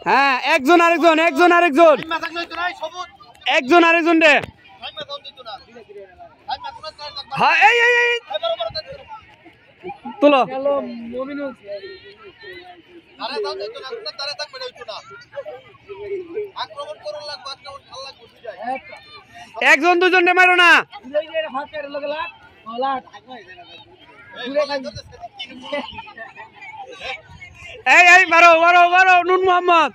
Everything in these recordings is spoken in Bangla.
হ্যাঁ একজন আরেকজন একজন আরেকজন একজন আরেকজন রে হ্যাঁ এই এই এই তুলো একজন দুজন রে মারো না এই এই মারো মারো মারো নুন মোহাম্মদ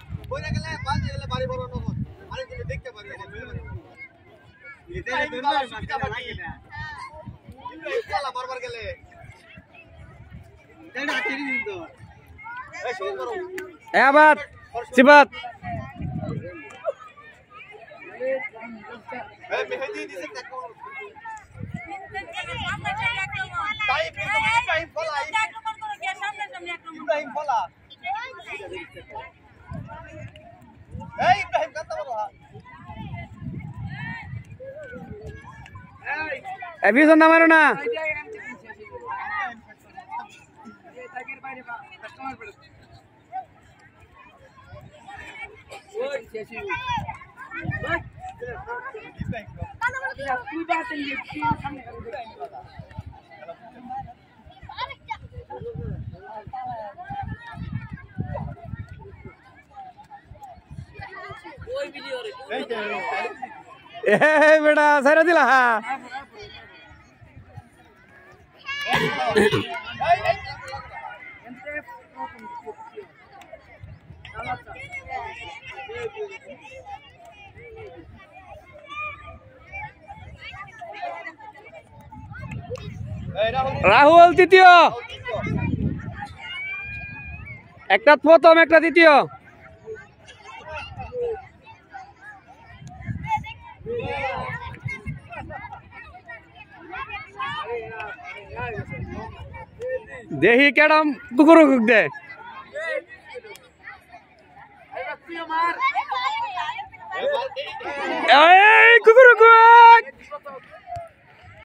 আবাদ সিবাত এবিজন না মারো না বেটা সারা দিলা রাহুল তৃতীয় একটা প্রথম একটা দ্বিতীয় দেহি কেডম কুকুর দে কুকুর